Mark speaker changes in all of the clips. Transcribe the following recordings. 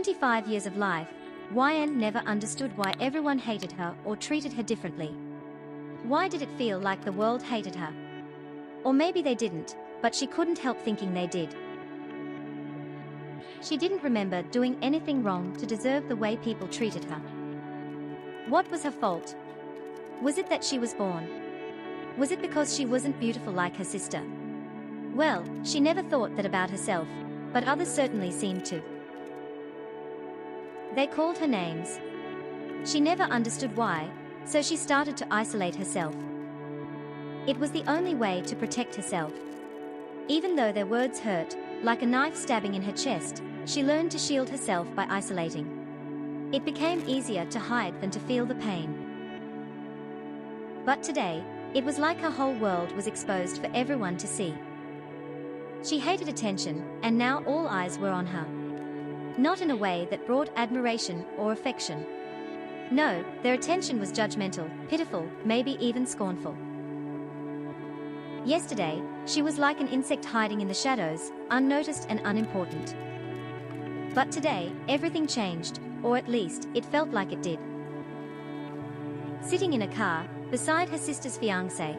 Speaker 1: 25 years of life, 𝙤𝙤 never understood why everyone hated her or treated her differently. Why did it feel like the world hated her? Or maybe they didn't, but she couldn't help thinking they did. She didn't remember doing anything wrong to deserve the way people treated her. What was her fault? Was it that she was born? Was it because she wasn't beautiful like her sister? Well, she never thought that about herself, but others certainly seemed to. They called her names. She never understood why, so she started to isolate herself. It was the only way to protect herself. Even though their words hurt, like a knife stabbing in her chest, she learned to shield herself by isolating. It became easier to hide than to feel the pain. But today, it was like her whole world was exposed for everyone to see. She hated attention, and now all eyes were on her. Not in a way that brought admiration or affection. No, their attention was judgmental, pitiful, maybe even scornful. Yesterday, she was like an insect hiding in the shadows, unnoticed and unimportant. But today, everything changed, or at least, it felt like it did. Sitting in a car, beside her sister's fiancé.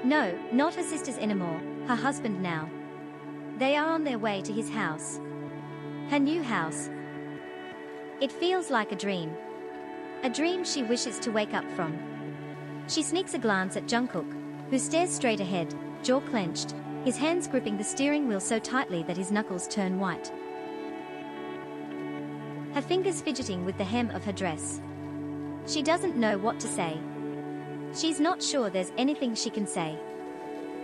Speaker 1: No, not her sister's anymore, her husband now. They are on their way to his house. Her new house. It feels like a dream. A dream she wishes to wake up from. She sneaks a glance at Jungkook, who stares straight ahead, jaw clenched, his hands gripping the steering wheel so tightly that his knuckles turn white. Her fingers fidgeting with the hem of her dress. She doesn't know what to say. She's not sure there's anything she can say.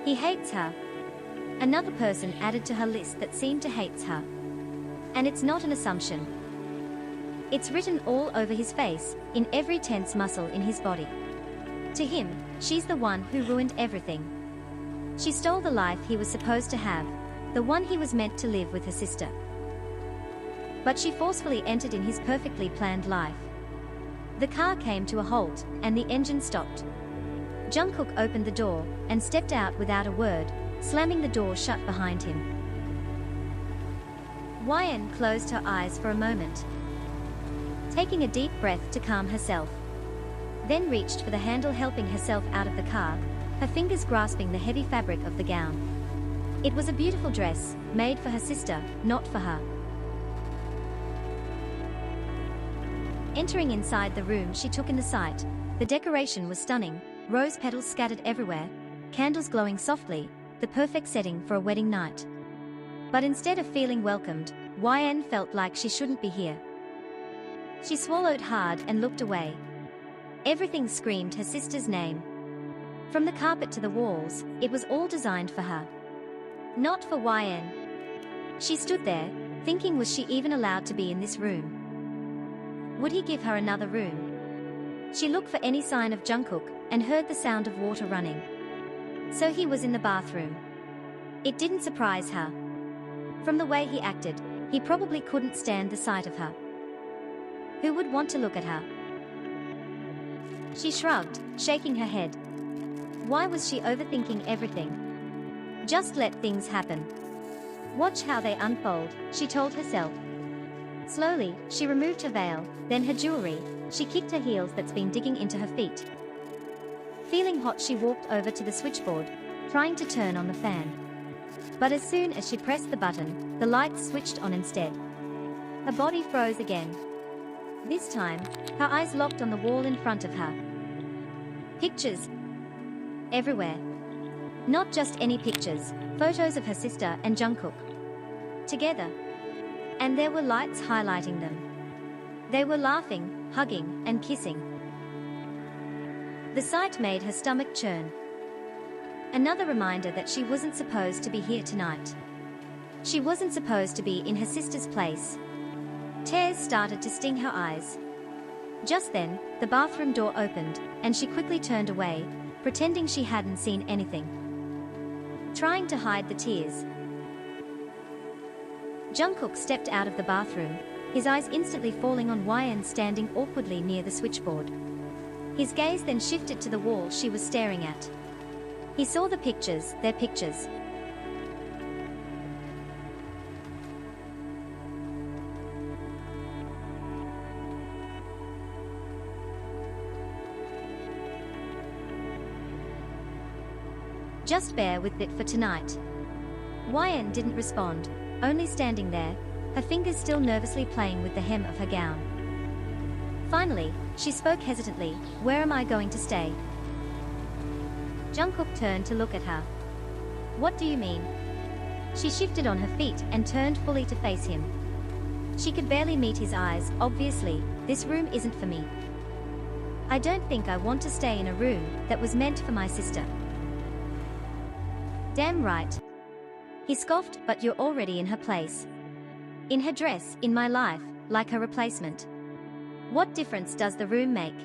Speaker 1: He hates her. Another person added to her list that seemed to hate her. And it's not an assumption. It's written all over his face, in every tense muscle in his body. To him, she's the one who ruined everything. She stole the life he was supposed to have, the one he was meant to live with her sister. But she forcefully entered in his perfectly planned life. The car came to a halt, and the engine stopped. Jungkook opened the door, and stepped out without a word, slamming the door shut behind him. 𝙤𝙤 closed her eyes for a moment, taking a deep breath to calm herself. Then reached for the handle, helping herself out of the car, her fingers grasping the heavy fabric of the gown. It was a beautiful dress, made for her sister, not for her. Entering inside the room, she took in the sight. The decoration was stunning, rose petals scattered everywhere, candles glowing softly, the perfect setting for a wedding night. But instead of feeling welcomed, 𝙤𝙤 felt like she shouldn't be here. She swallowed hard and looked away. Everything screamed her sister's name. From the carpet to the walls, it was all designed for her. Not for 𝙤𝙤. She stood there, thinking, was she even allowed to be in this room? Would he give her another room? She looked for any sign of Jungkook, and heard the sound of water running. So he was in the bathroom. It didn't surprise her. From the way he acted, he probably couldn't stand the sight of her. Who would want to look at her? She shrugged, shaking her head. Why was she overthinking everything? Just let things happen. Watch how they unfold, she told herself. Slowly, she removed her veil, then her jewelry. She kicked her heels that's been digging into her feet. Feeling hot, she walked over to the switchboard, trying to turn on the fan. But as soon as she pressed the button, the lights switched on instead. Her body froze again. This time, her eyes locked on the wall in front of her. Pictures. Everywhere. Not just any pictures, photos of her sister and Jungkook. Together. And there were lights highlighting them. They were laughing, hugging, and kissing. The sight made her stomach churn. Another reminder that she wasn't supposed to be here tonight. She wasn't supposed to be in her sister's place. Tears started to sting her eyes. Just then, the bathroom door opened, and she quickly turned away, pretending she hadn't seen anything. Trying to hide the tears. Jungkook stepped out of the bathroom, his eyes instantly falling on 𝙤𝙤 standing awkwardly near the switchboard. His gaze then shifted to the wall she was staring at. He saw the pictures, their pictures. Just bear with it for tonight. 𝙤𝙤 didn't respond, only standing there, her fingers still nervously playing with the hem of her gown. Finally, she spoke hesitantly, "Where am I going to stay?" Jungkook turned to look at her. "What do you mean?" She shifted on her feet and turned fully to face him. She could barely meet his eyes. "Obviously, this room isn't for me. I don't think I want to stay in a room that was meant for my sister." "Damn right," he scoffed, "but you're already in her place. In her dress, in my life, like her replacement. What difference does the room make?"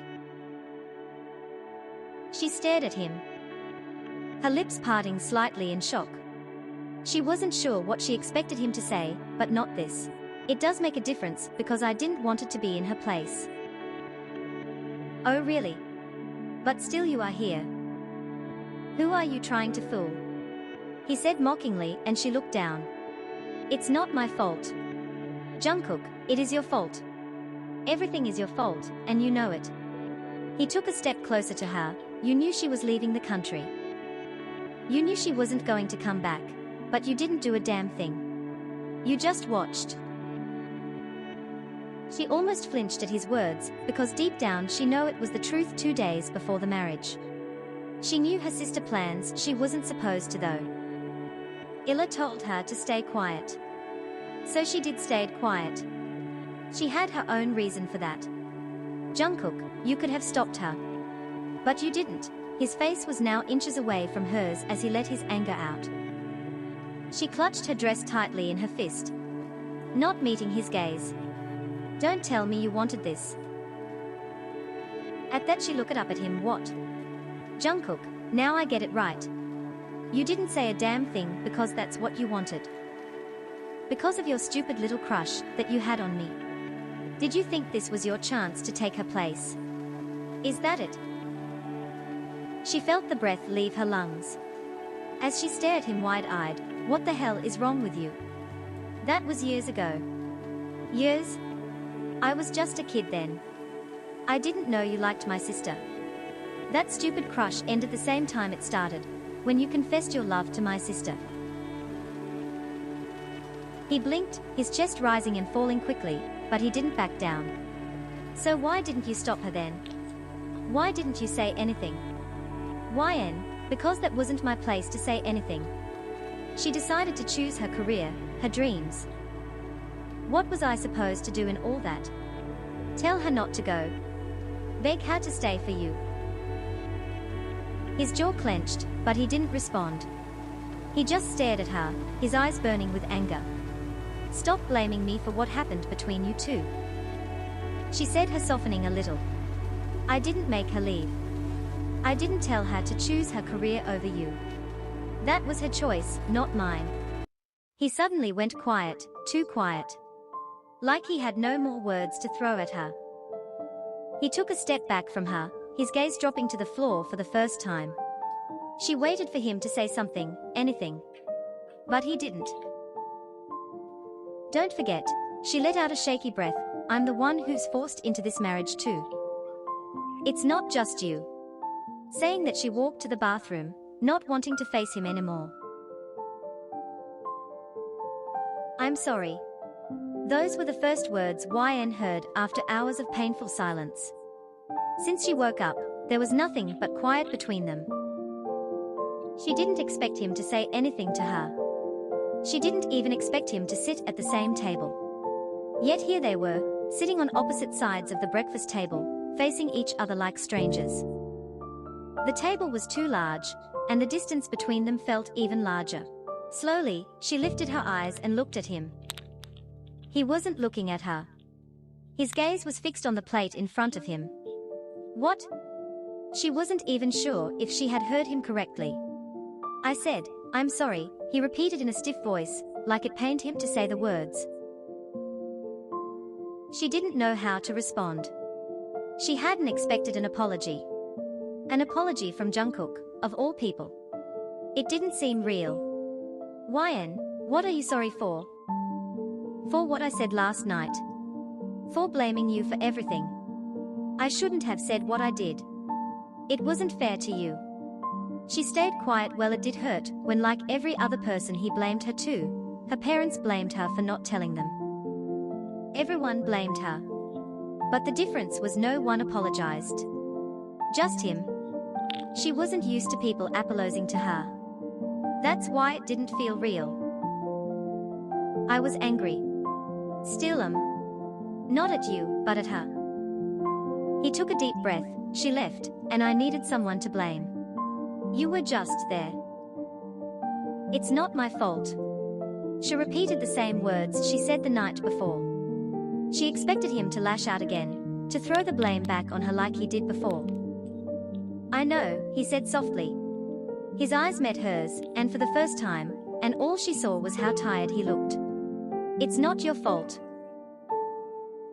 Speaker 1: She stared at him, her lips parting slightly in shock. She wasn't sure what she expected him to say, but not this. "It does make a difference because I didn't want it to be in her place." "Oh really? But still you are here. Who are you trying to fool?" he said mockingly, and she looked down. "It's not my fault. Jungkook, it is your fault. Everything is your fault, and you know it." He took a step closer to her. "You knew she was leaving the country. You knew she wasn't going to come back, but you didn't do a damn thing. You just watched." She almost flinched at his words, because deep down she knew it was the truth. 2 days before the marriage, she knew her sister plans. She wasn't supposed to though. 𝙁𝙤 told her to stay quiet. So she did stayed quiet. She had her own reason for that. "Jungkook, you could have stopped her. But you didn't." His face was now inches away from hers as he let his anger out. She clutched her dress tightly in her fist, not meeting his gaze. "Don't tell me you wanted this." At that she looked up at him. "What? Jungkook, now I get it right. You didn't say a damn thing because that's what you wanted. Because of your stupid little crush that you had on me. Did you think this was your chance to take her place? Is that it?" She felt the breath leave her lungs as she stared him wide-eyed. "What the hell is wrong with you? That was years ago." "Years? I was just a kid then. I didn't know you liked my sister. That stupid crush ended the same time it started, when you confessed your love to my sister." He blinked, his chest rising and falling quickly, but he didn't back down. "So why didn't you stop her then? Why didn't you say anything?" 𝙤𝙤, "Because that wasn't my place to say anything. She decided to choose her career, her dreams. What was I supposed to do in all that? Tell her not to go? Beg her to stay for you?" His jaw clenched, but he didn't respond. He just stared at her, his eyes burning with anger. "Stop blaming me for what happened between you two," she said, her softening a little. "I didn't make her leave. I didn't tell her to choose her career over you. That was her choice, not mine." He suddenly went quiet, too quiet. Like he had no more words to throw at her. He took a step back from her, his gaze dropping to the floor for the first time. She waited for him to say something, anything. But he didn't. "Don't forget," she let out a shaky breath, "I'm the one who's forced into this marriage too. It's not just you." Saying that she walked to the bathroom, not wanting to face him anymore. "I'm sorry." Those were the first words 𝙤𝙤 heard after hours of painful silence. Since she woke up, there was nothing but quiet between them. She didn't expect him to say anything to her. She didn't even expect him to sit at the same table. Yet here they were, sitting on opposite sides of the breakfast table, facing each other like strangers. The table was too large, and the distance between them felt even larger. Slowly, she lifted her eyes and looked at him. He wasn't looking at her. His gaze was fixed on the plate in front of him. "What?" She wasn't even sure if she had heard him correctly. "I said, I'm sorry," he repeated in a stiff voice, like it pained him to say the words. She didn't know how to respond. She hadn't expected an apology. An apology from Jungkook, of all people. It didn't seem real. "𝙤𝙤, what are you sorry for?" "For what I said last night. For blaming you for everything. I shouldn't have said what I did. It wasn't fair to you. She stayed quiet. Well, it did hurt when, like every other person, he blamed her too. Her parents blamed her for not telling them. Everyone blamed her. But the difference was no one apologized. Just him. She wasn't used to people apologizing to her. That's why it didn't feel real. I was angry. Still am. Not at you, but at her. He took a deep breath. She left, and I needed someone to blame. You were just there. It's not my fault. She repeated the same words she said the night before. She expected him to lash out again, to throw the blame back on her like he did before. I know, he said softly. His eyes met hers, and for the first time, and all she saw was how tired he looked. It's not your fault.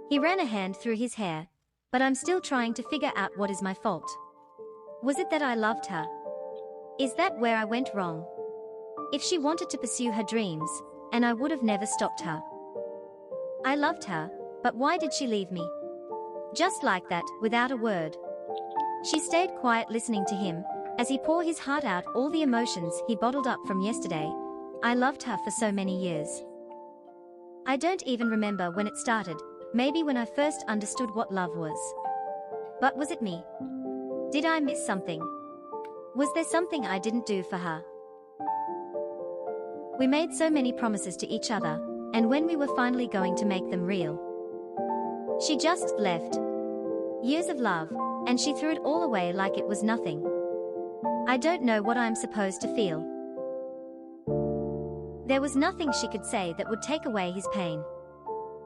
Speaker 1: He ran a hand through his hair. But I'm still trying to figure out what is my fault. Was it that I loved her? Is that where I went wrong? If she wanted to pursue her dreams, and I would have never stopped her. I loved her, but why did she leave me? Just like that, without a word. She stayed quiet listening to him, as he poured his heart out, all the emotions he bottled up from yesterday. I loved her for so many years. I don't even remember when it started. Maybe when I first understood what love was. But was it me? Did I miss something? Was there something I didn't do for her? We made so many promises to each other, and when we were finally going to make them real, she just left. Years of love, and she threw it all away like it was nothing. I don't know what I'm supposed to feel. There was nothing she could say that would take away his pain.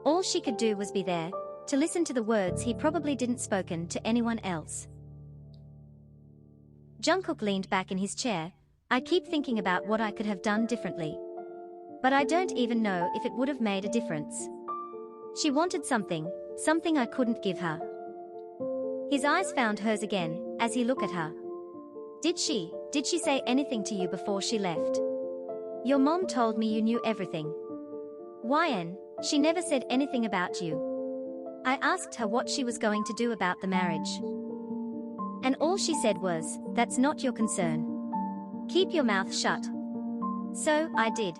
Speaker 1: All she could do was be there, to listen to the words he probably didn't spoken to anyone else. Jungkook leaned back in his chair. I keep thinking about what I could have done differently. But I don't even know if it would have made a difference. She wanted something I couldn't give her. His eyes found hers again, as he looked at her. Did she say anything to you before she left? Your mom told me you knew everything. Yen, she never said anything about you. I asked her what she was going to do about the marriage. And all she said was, that's not your concern. Keep your mouth shut. So, I did.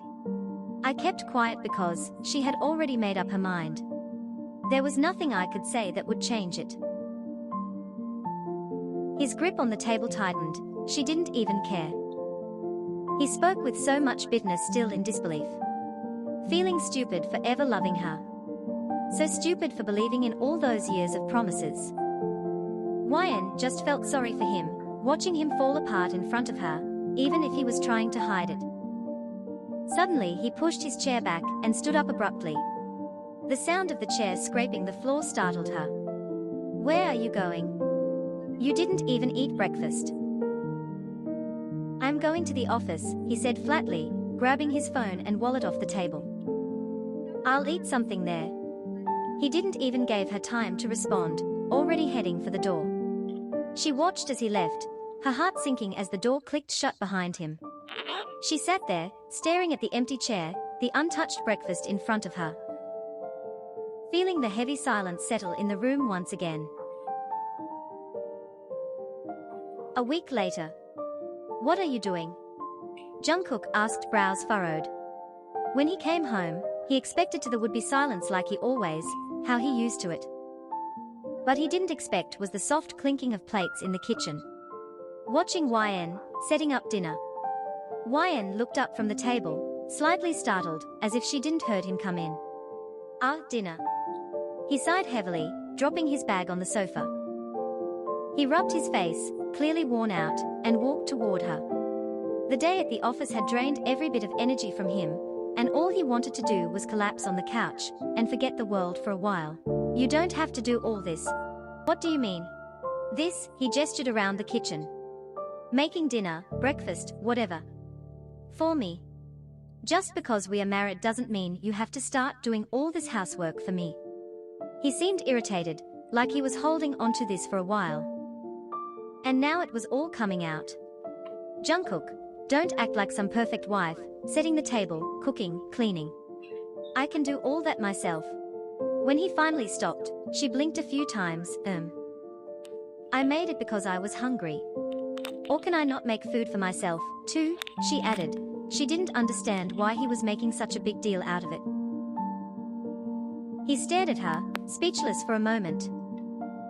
Speaker 1: I kept quiet because she had already made up her mind. There was nothing I could say that would change it. His grip on the table tightened. She didn't even care. He spoke with so much bitterness, still in disbelief. Feeling stupid for ever loving her. So stupid for believing in all those years of promises. Yen just felt sorry for him, watching him fall apart in front of her, even if he was trying to hide it. Suddenly he pushed his chair back and stood up abruptly. The sound of the chair scraping the floor startled her. Where are you going? You didn't even eat breakfast. I'm going to the office, he said flatly, grabbing his phone and wallet off the table. I'll eat something there. He didn't even give her time to respond, already heading for the door. She watched as he left, her heart sinking as the door clicked shut behind him. She sat there, staring at the empty chair, the untouched breakfast in front of her. Feeling the heavy silence settle in the room once again. A week later. What are you doing? Jungkook asked, brows furrowed. When he came home, he expected there would be silence like he always, how he used to it. But he didn't expect was the soft clinking of plates in the kitchen. Watching Yen, setting up dinner. Yen looked up from the table, slightly startled, as if she didn't heard him come in. Dinner. He sighed heavily, dropping his bag on the sofa. He rubbed his face, clearly worn out, and walked toward her. The day at the office had drained every bit of energy from him, and all he wanted to do was collapse on the couch and forget the world for a while. You don't have to do all this. What do you mean? This, he gestured around the kitchen. Making dinner, breakfast, whatever. For me. Just because we are married doesn't mean you have to start doing all this housework for me. He seemed irritated, like he was holding on to this for a while. And now it was all coming out. Jungkook, don't act like some perfect wife, setting the table, cooking, cleaning. I can do all that myself. When he finally stopped, she blinked a few times. I made it because I was hungry. Or can I not make food for myself, too? She added. She didn't understand why he was making such a big deal out of it. He stared at her, speechless for a moment.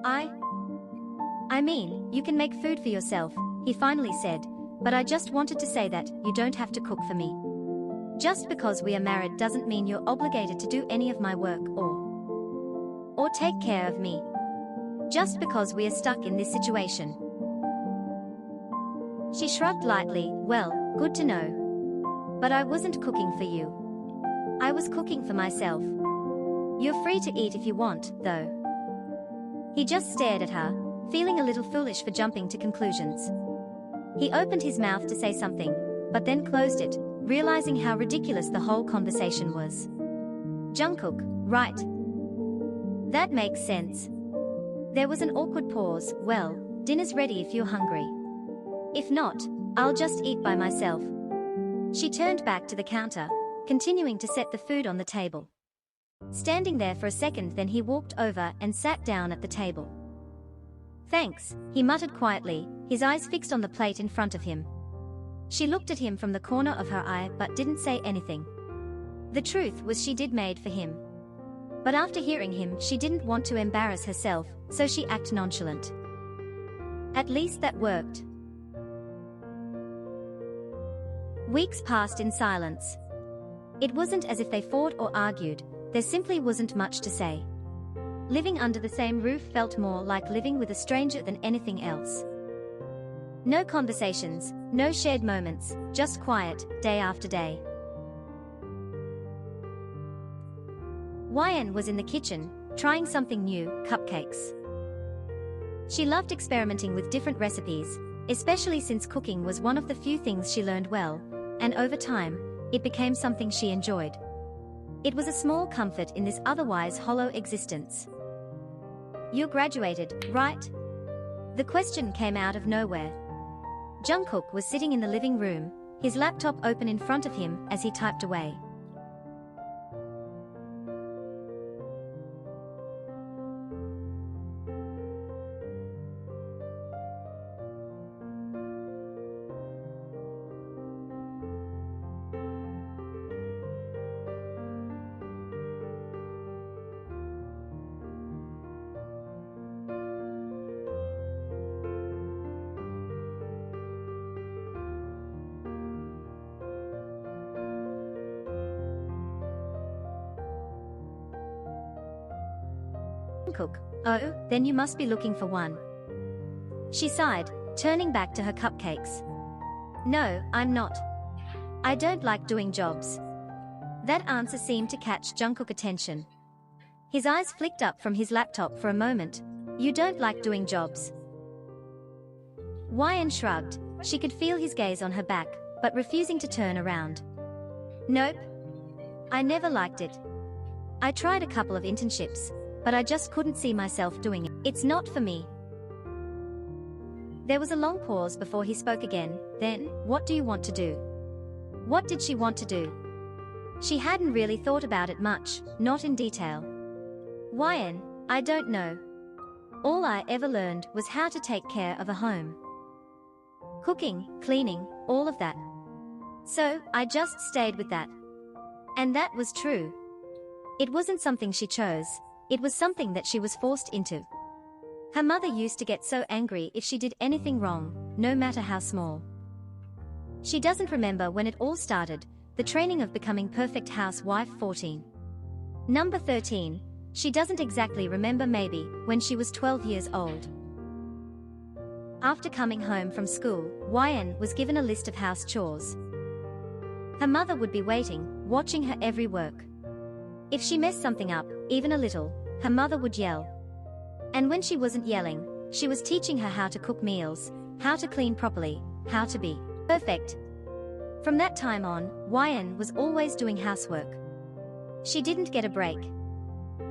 Speaker 1: I mean, you can make food for yourself, he finally said, but I just wanted to say that you don't have to cook for me. Just because we are married doesn't mean you're obligated to do any of my work or take care of me. Just because we are stuck in this situation. She shrugged lightly. Well, good to know. But I wasn't cooking for you. I was cooking for myself. You're free to eat if you want, though. He just stared at her, feeling a little foolish for jumping to conclusions. He opened his mouth to say something, but then closed it, realizing how ridiculous the whole conversation was. Jungkook, right? That makes sense. There was an awkward pause. Well, dinner's ready if you're hungry. If not, I'll just eat by myself. She turned back to the counter, continuing to set the food on the table. Standing there for a second, then he walked over and sat down at the table. Thanks, he muttered quietly, his eyes fixed on the plate in front of him. She looked at him from the corner of her eye but didn't say anything. The truth was she did made for him. But after hearing him, she didn't want to embarrass herself, so she acted nonchalant. At least that worked. Weeks passed in silence. It wasn't as if they fought or argued, there simply wasn't much to say. Living under the same roof felt more like living with a stranger than anything else. No conversations, no shared moments, just quiet, day after day. Yen was in the kitchen, trying something new, cupcakes. She loved experimenting with different recipes, especially since cooking was one of the few things she learned well, and over time, it became something she enjoyed. It was a small comfort in this otherwise hollow existence. You graduated, right? The question came out of nowhere. Jungkook was sitting in the living room, his laptop open in front of him as he typed away. Jungkook, oh, then you must be looking for one. She sighed, turning back to her cupcakes. No, I'm not. I don't like doing jobs. That answer seemed to catch Jungkook's attention. His eyes flicked up from his laptop for a moment. You don't like doing jobs? Yen shrugged. She could feel his gaze on her back, but refusing to turn around. Nope. I never liked it. I tried a couple of internships, but I just couldn't see myself doing it. It's not for me. There was a long pause before he spoke again. Then, what do you want to do? What did she want to do? She hadn't really thought about it much, not in detail. Yen, I don't know. All I ever learned was how to take care of a home. Cooking, cleaning, all of that. So, I just stayed with that. And that was true. It wasn't something she chose. It was something that she was forced into. Her mother used to get so angry if she did anything wrong, no matter how small. She doesn't remember when it all started, the training of becoming perfect housewife 14. Number 13, she doesn't exactly remember, maybe when she was 12 years old. After coming home from school, Yen was given a list of house chores. Her mother would be waiting, watching her every work. If she messed something up, even a little, her mother would yell. And when she wasn't yelling, she was teaching her how to cook meals, how to clean properly, how to be perfect. From that time on, Yen was always doing housework. She didn't get a break.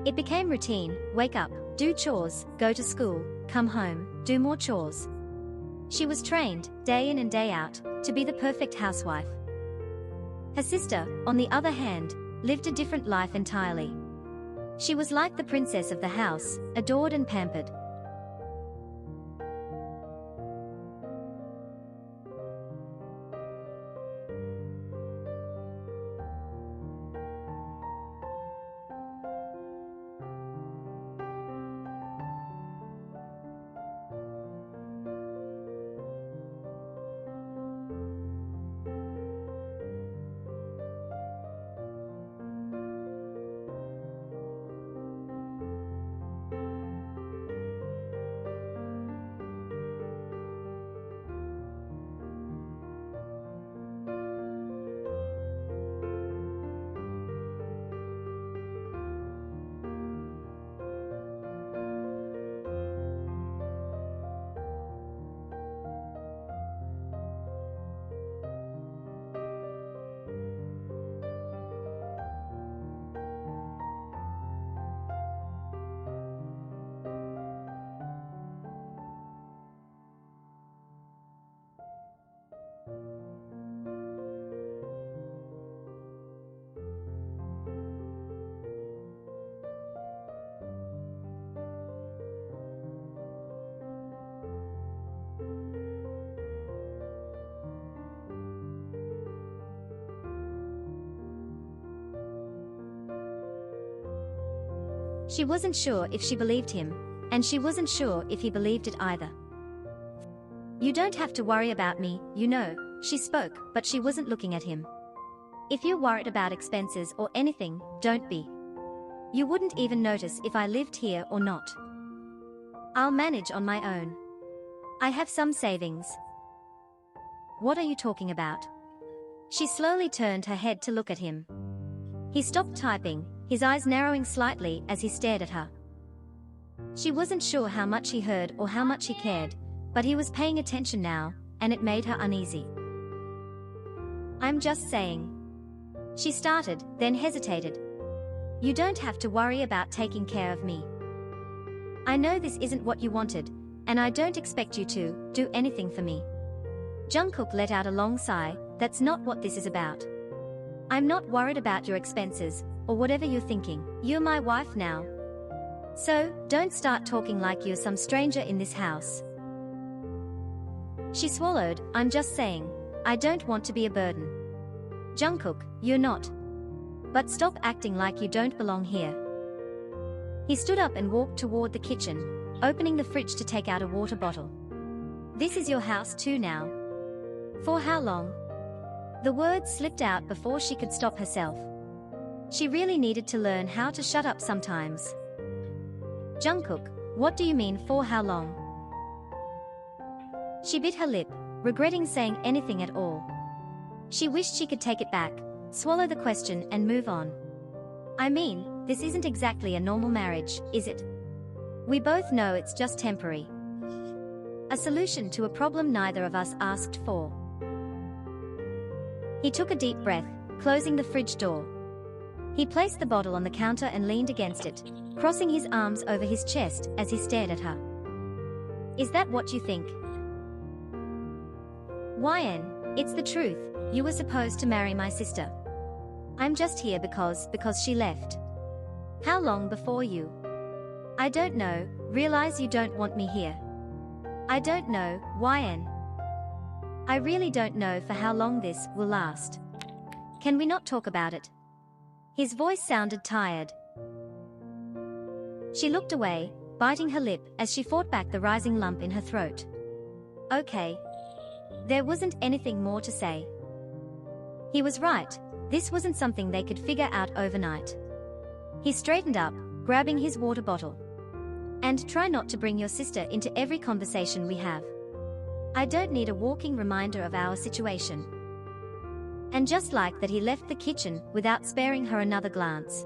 Speaker 1: It became routine: wake up, do chores, go to school, come home, do more chores. She was trained, day in and day out, to be the perfect housewife. Her sister, on the other hand, lived a different life entirely. She was like the princess of the house, adored and pampered. She wasn't sure if she believed him, and she wasn't sure if he believed it either. "You don't have to worry about me, you know," she spoke, but she wasn't looking at him. "If you're worried about expenses or anything, don't be. You wouldn't even notice if I lived here or not. I'll manage on my own. I have some savings." "What are you talking about?" She slowly turned her head to look at him. He stopped typing, his eyes narrowing slightly as he stared at her. She wasn't sure how much he heard or how much he cared, but he was paying attention now, and it made her uneasy. "I'm just saying." She started, then hesitated. "You don't have to worry about taking care of me. I know this isn't what you wanted, and I don't expect you to do anything for me." Jungkook let out a long sigh. "That's not what this is about. I'm not worried about your expenses, or whatever you're thinking. You're my wife now. So, don't start talking like you're some stranger in this house." She swallowed. "I'm just saying, I don't want to be a burden." "Jungkook, you're not. But stop acting like you don't belong here." He stood up and walked toward the kitchen, opening the fridge to take out a water bottle. "This is your house too now. For how long?" The words slipped out before she could stop herself. She really needed to learn how to shut up sometimes. "Jungkook, what do you mean for how long?" She bit her lip, regretting saying anything at all. She wished she could take it back, swallow the question and move on. "I mean, this isn't exactly a normal marriage, is it? We both know it's just temporary. A solution to a problem neither of us asked for." He took a deep breath, closing the fridge door. He placed the bottle on the counter and leaned against it, crossing his arms over his chest as he stared at her. "Is that what you think?" "Yen, it's the truth. You were supposed to marry my sister. I'm just here because she left." "How long before you?" "I don't know. Realize you don't want me here." "I don't know, Yen. I really don't know for how long this will last. Can we not talk about it?" His voice sounded tired. She looked away, biting her lip as she fought back the rising lump in her throat. "Okay." There wasn't anything more to say. He was right. This wasn't something they could figure out overnight. He straightened up, grabbing his water bottle. "And try not to bring your sister into every conversation we have. I don't need a walking reminder of our situation." And just like that, he left the kitchen without sparing her another glance.